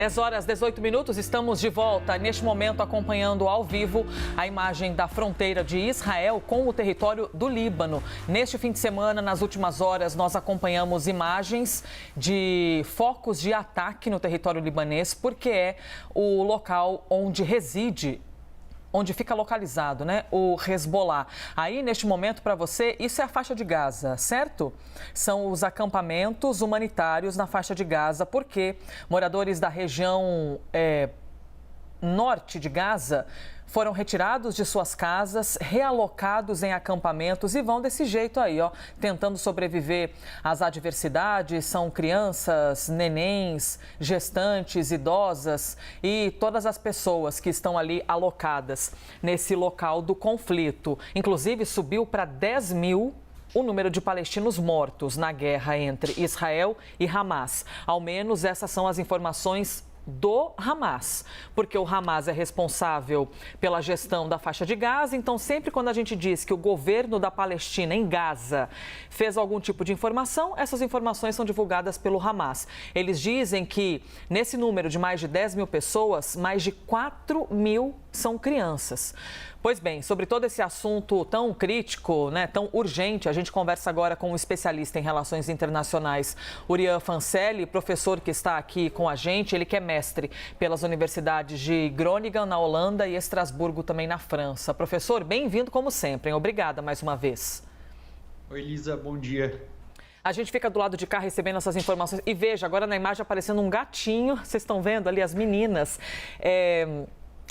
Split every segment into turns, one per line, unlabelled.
10h18, estamos de volta. Neste momento, acompanhando ao vivo a imagem da fronteira de Israel com o território do Líbano. Neste fim de semana, nas últimas horas, nós acompanhamos imagens de focos de ataque no território libanês, porque é o local onde fica localizado, né, o Hezbollah. Aí, neste momento, para você, isso é a faixa de Gaza, certo? São os acampamentos humanitários na faixa de Gaza, porque moradores da região norte de Gaza foram retirados de suas casas, realocados em acampamentos e vão desse jeito aí, ó, tentando sobreviver às adversidades. São crianças, nenéns, gestantes, idosas e todas as pessoas que estão ali alocadas nesse local do conflito. Inclusive, subiu para 10 mil o número de palestinos mortos na guerra entre Israel e Hamas. Ao menos essas são as informações do Hamas, porque o Hamas é responsável pela gestão da faixa de Gaza. Então, sempre quando a gente diz que o governo da Palestina em Gaza fez algum tipo de informação, essas informações são divulgadas pelo Hamas. Eles dizem que nesse número de mais de 10 mil pessoas, mais de 4 mil são crianças. Pois bem, sobre todo esse assunto tão crítico, né, tão urgente, a gente conversa agora com um especialista em relações internacionais, Urian Fancelli, professor que está aqui com a gente. Ele que é mestre pelas universidades de Groningen, na Holanda, e Estrasburgo, também na França. Professor, bem-vindo como sempre, hein? Obrigada mais uma vez.
Oi, Elisa, bom dia.
A gente fica do lado de cá recebendo essas informações e veja, agora na imagem aparecendo um gatinho, vocês estão vendo ali as meninas.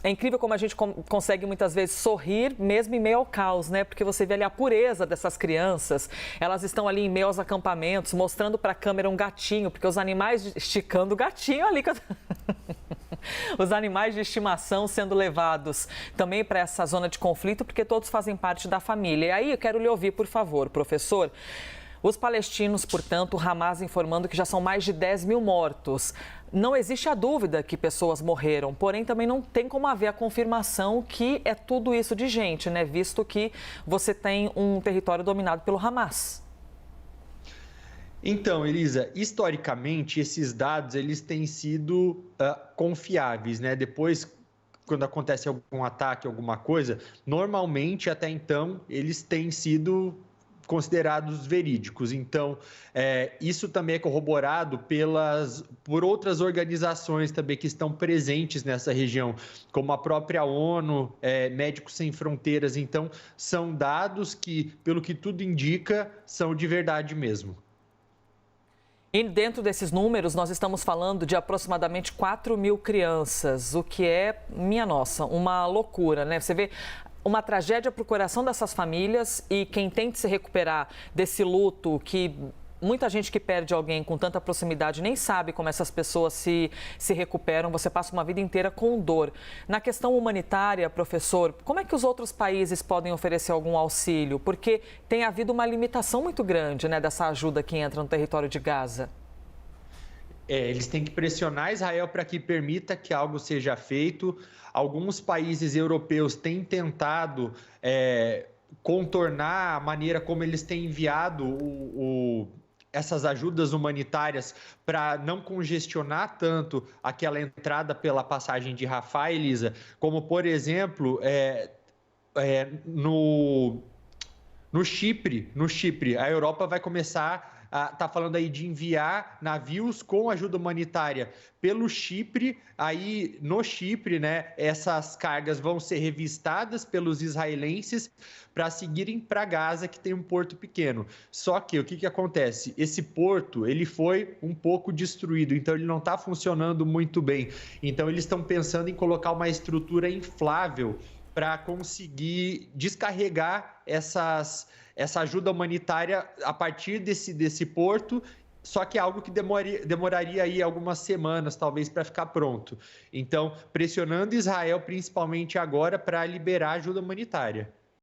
É incrível como a gente consegue muitas vezes sorrir mesmo em meio ao caos, né? Porque você vê ali a pureza dessas crianças. Elas estão ali em meio aos acampamentos, mostrando para a câmera um gatinho, porque os animais esticando o gatinho ali. Os animais de estimação sendo levados também para essa zona de conflito, porque todos fazem parte da família. E aí eu quero lhe ouvir, por favor, professor. Os palestinos, portanto, o Hamas informando que já são mais de 10 mil mortos. Não existe a dúvida que pessoas morreram, porém também não tem como haver a confirmação que é tudo isso de gente, né? Visto que você tem um território dominado pelo Hamas.
Então, Elisa, historicamente esses dados eles têm sido confiáveis, né? Depois, quando acontece algum ataque, alguma coisa, normalmente até então eles têm sido considerados verídicos. Então, isso também é corroborado por outras organizações também que estão presentes nessa região, como a própria ONU, Médicos Sem Fronteiras. Então, são dados que, pelo que tudo indica, são de verdade mesmo.
E dentro desses números, nós estamos falando de aproximadamente 4 mil crianças, o que é, minha nossa, uma loucura, né? Você vê uma tragédia para o coração dessas famílias e quem tem que se recuperar desse luto, que muita gente que perde alguém com tanta proximidade nem sabe como essas pessoas se recuperam. Você passa uma vida inteira com dor. Na questão humanitária, professor, como é que os outros países podem oferecer algum auxílio? Porque tem havido uma limitação muito grande, né, dessa ajuda que entra no território de Gaza.
Eles têm que pressionar Israel para que permita que algo seja feito. Alguns países europeus têm tentado contornar a maneira como eles têm enviado essas ajudas humanitárias para não congestionar tanto aquela entrada pela passagem de Rafah, Elisa, como, por exemplo, no Chipre, a Europa vai começar está falando aí de enviar navios com ajuda humanitária pelo Chipre. Aí no Chipre, né, essas cargas vão ser revistadas pelos israelenses para seguirem para Gaza, que tem um porto pequeno. Só que o que acontece? Esse porto ele foi um pouco destruído, então ele não está funcionando muito bem. Então eles estão pensando em colocar uma estrutura inflável para conseguir descarregar essa ajuda humanitária a partir desse porto, só que é algo que demoraria aí algumas semanas, talvez, para ficar pronto. Então, pressionando Israel, principalmente agora, para liberar ajuda humanitária.